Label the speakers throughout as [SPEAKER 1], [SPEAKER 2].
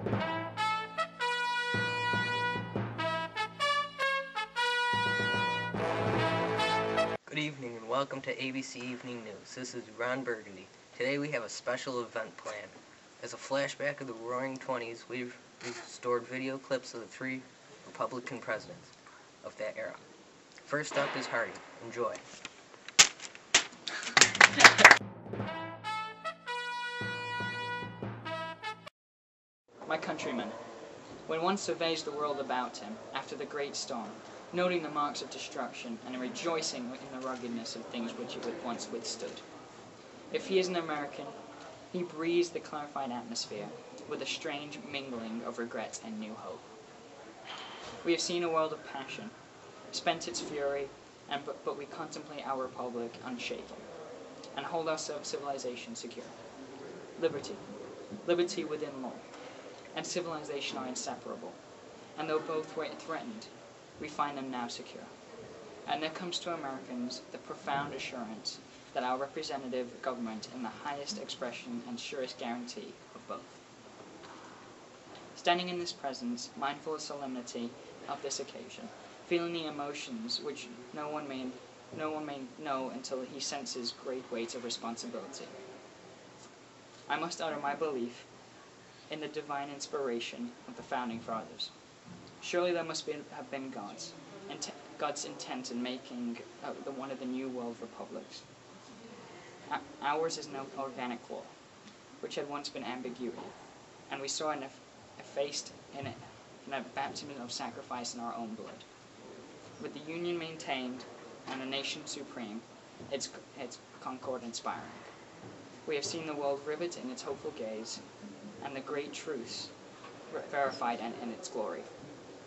[SPEAKER 1] Good evening and welcome to ABC Evening News. This is Ron Burgundy. Today we have a special event planned. As a flashback of the Roaring '20s, we've stored video clips of the 3 Republican presidents of that era. First up is Harding. Enjoy.
[SPEAKER 2] My countrymen, when one surveys the world about him after the great storm, noting the marks of destruction and rejoicing in the ruggedness of things which it once withstood. If he is an American, he breathes the clarified atmosphere with a strange mingling of regret and new hope. We have seen a world of passion, spent its fury, but we contemplate our republic unshaken, and hold our civilization secure. Liberty within law, and civilization are inseparable, and though both were threatened, we find them now secure. And there comes to Americans the profound assurance that our representative government is the highest expression and surest guarantee of both. Standing in this presence, mindful of the solemnity of this occasion, feeling the emotions which no one may know until he senses great weight of responsibility, I must utter my belief in the divine inspiration of the founding fathers. Surely there must have been God's intent in making one of the new world republics. Ours is no organic law, which had once been ambiguity, and we saw effaced in a baptism of sacrifice in our own blood. With the Union maintained and the nation supreme, its concord inspiring, we have seen the world rivet in its hopeful gaze, and the great truths verified in its glory.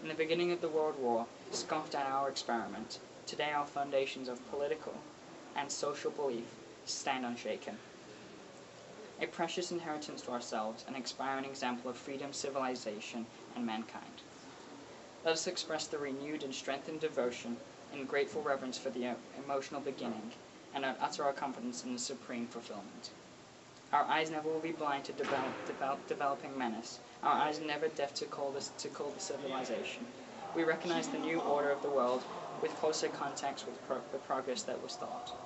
[SPEAKER 2] In the beginning of the World War, scoffed at our experiment, today our foundations of political and social belief stand unshaken. A precious inheritance to ourselves, an inspiring example of freedom, civilization, and mankind. Let us express the renewed and strengthened devotion and grateful reverence for the emotional beginning, and utter our confidence in the supreme fulfillment. Our eyes never will be blind to developing menace. Our eyes never deaf to call the civilization. We recognize the new order of the world with closer contacts with the progress that was thought.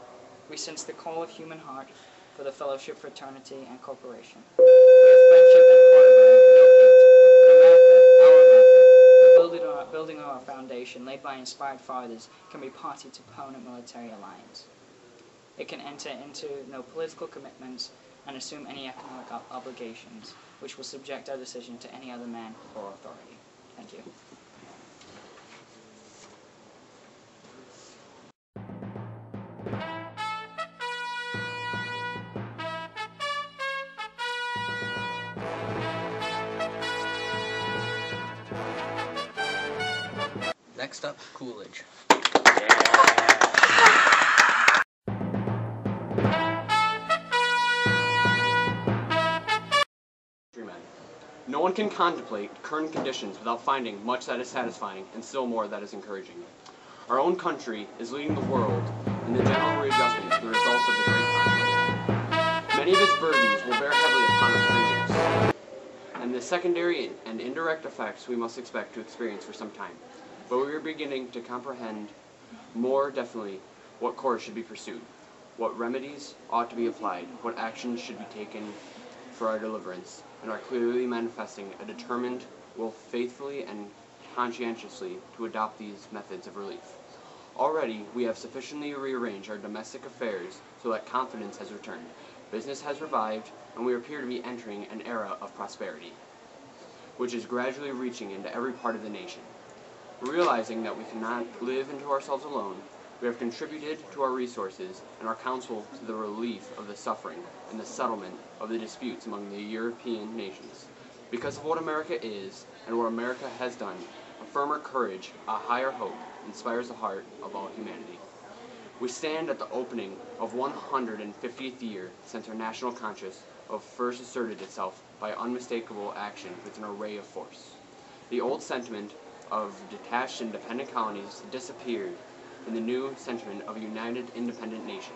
[SPEAKER 2] We sense the call of human heart for the fellowship, fraternity, and cooperation. We have friendship and brotherhood, no hate. In America, our America, the building on our foundation laid by inspired fathers can be party to permanent military alliance. It can enter into no political commitments and assume any economic obligations, which will subject our decision to any other man or authority. Thank you.
[SPEAKER 1] Next up, Coolidge.
[SPEAKER 3] No one can contemplate current conditions without finding much that is satisfying and still more that is encouraging. Our own country is leading the world in the general readjustment to the results of the great conflict. Many of its burdens will bear heavily upon us for years, and the secondary and indirect effects we must expect to experience for some time. But we are beginning to comprehend more definitely what course should be pursued, what remedies ought to be applied, what actions should be taken for our deliverance, and are clearly manifesting a determined will faithfully and conscientiously to adopt these methods of relief. Already we have sufficiently rearranged our domestic affairs so that confidence has returned, business has revived, and we appear to be entering an era of prosperity, which is gradually reaching into every part of the nation. Realizing that we cannot live into ourselves alone, we have contributed to our resources and our counsel to the relief of the suffering and the settlement of the disputes among the European nations. Because of what America is and what America has done, a firmer courage, a higher hope, inspires the heart of all humanity. We stand at the opening of 150th year since our national conscience first asserted itself by unmistakable action with an array of force. The old sentiment of detached independent colonies disappeared in the new sentiment of a united independent nation.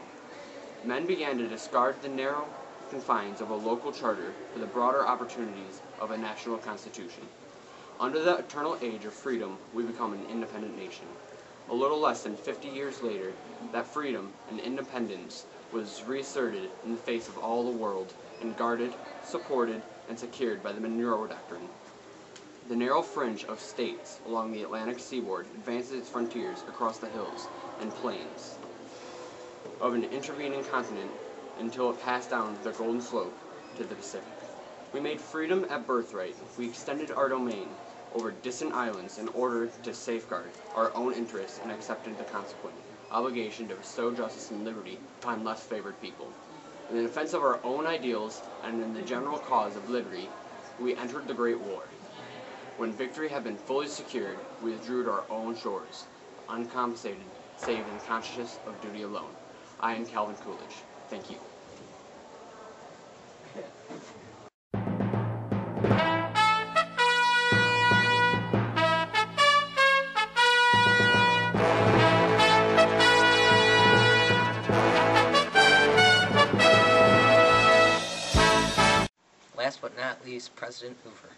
[SPEAKER 3] Men began to discard the narrow confines of a local charter for the broader opportunities of a national constitution. Under the eternal age of freedom, we become an independent nation. A little less than 50 years later, that freedom and independence was reasserted in the face of all the world and guarded, supported, and secured by the Monroe Doctrine. The narrow fringe of states along the Atlantic seaboard advances its frontiers across the hills and plains of an intervening continent until it passed down the Golden Slope to the Pacific. We made freedom at birthright. We extended our domain over distant islands in order to safeguard our own interests and accepted the consequent obligation to bestow justice and liberty upon less favored people. In the defense of our own ideals and in the general cause of liberty, we entered the Great War. When victory had been fully secured, we withdrew to our own shores, uncompensated, save in the consciousness of duty alone. I am Calvin Coolidge. Thank you.
[SPEAKER 1] Last but not least, President Hoover.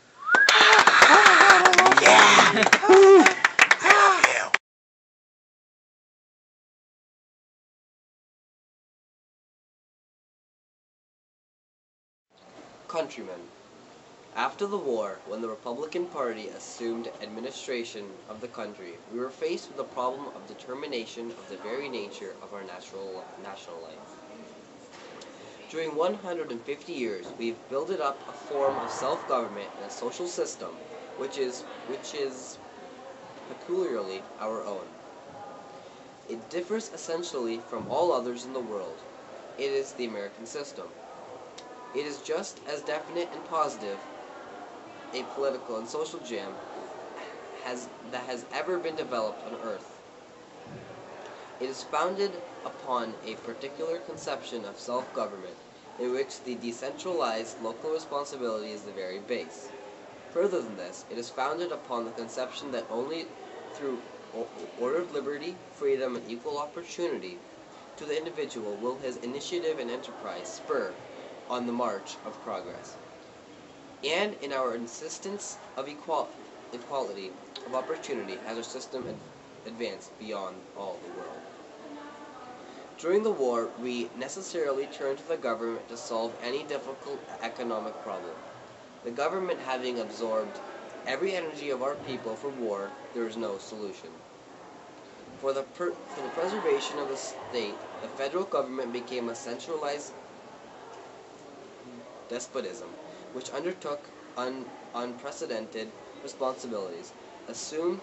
[SPEAKER 4] Countrymen, after the war, when the Republican Party assumed administration of the country, we were faced with the problem of determination of the very nature of our national life. During 150 years, we've built up a form of self-government and a social system which is peculiarly our own. It differs essentially from all others in the world. It is the American system. It is just as definite and positive a political and social gem that has ever been developed on Earth. It is founded upon a particular conception of self-government, in which the decentralized local responsibility is the very base. Further than this, it is founded upon the conception that only through ordered liberty, freedom, and equal opportunity to the individual will his initiative and enterprise spur on the march of progress. And in our insistence of equality of opportunity has our system advanced beyond all the world. During the war, we necessarily turned to the government to solve any difficult economic problem. The government having absorbed every energy of our people for war, there is no solution. For the preservation of the state, the federal government became a centralized despotism, which undertook unprecedented responsibilities, assumed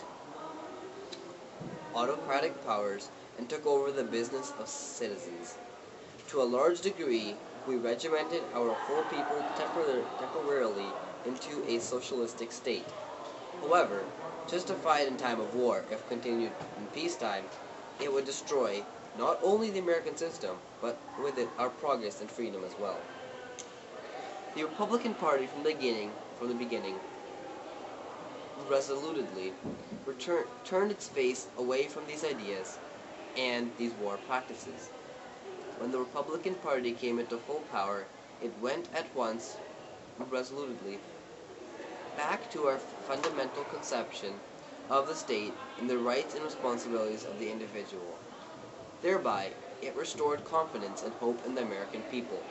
[SPEAKER 4] autocratic powers, and took over the business of citizens. To a large degree, we regimented our whole people temporarily into a socialistic state. However, justified in time of war, if continued in peacetime, it would destroy not only the American system, but with it our progress and freedom as well. The Republican Party from the beginning, resolutely turned its face away from these ideas and these war practices. When the Republican Party came into full power, it went at once resolutely back to our fundamental conception of the state and the rights and responsibilities of the individual. Thereby, it restored confidence and hope in the American people.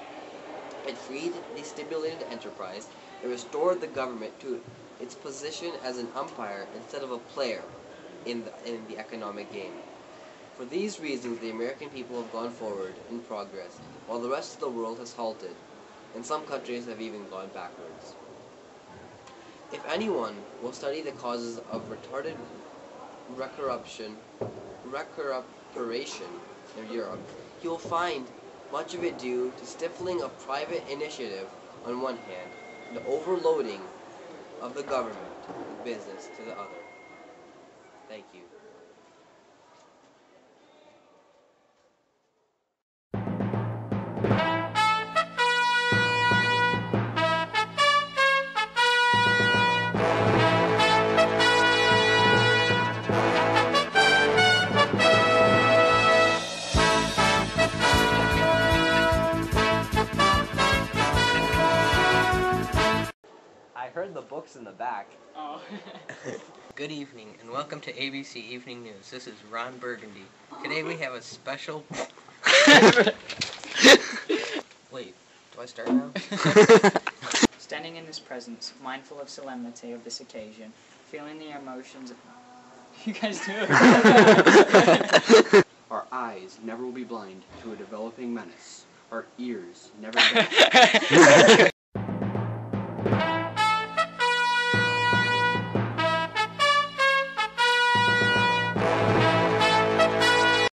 [SPEAKER 4] It freed the stimulated enterprise. It restored the government to its position as an umpire instead of a player in the economic game. For these reasons, the American people have gone forward in progress, while the rest of the world has halted, and some countries have even gone backwards. If anyone will study the causes of retarded recuperation in Europe, he will find much of it due to stifling of private initiative on one hand, and the overloading of the government with business to the other. Thank you. I heard the books in the back.
[SPEAKER 2] Oh.
[SPEAKER 1] Good evening, and welcome to ABC Evening News. This is Ron Burgundy. Today we have a special... Wait, do I start now?
[SPEAKER 2] Standing in this presence, mindful of solemnity of this occasion, feeling the emotions... You guys do it.
[SPEAKER 3] Our eyes never will be blind to a developing menace. Our ears never...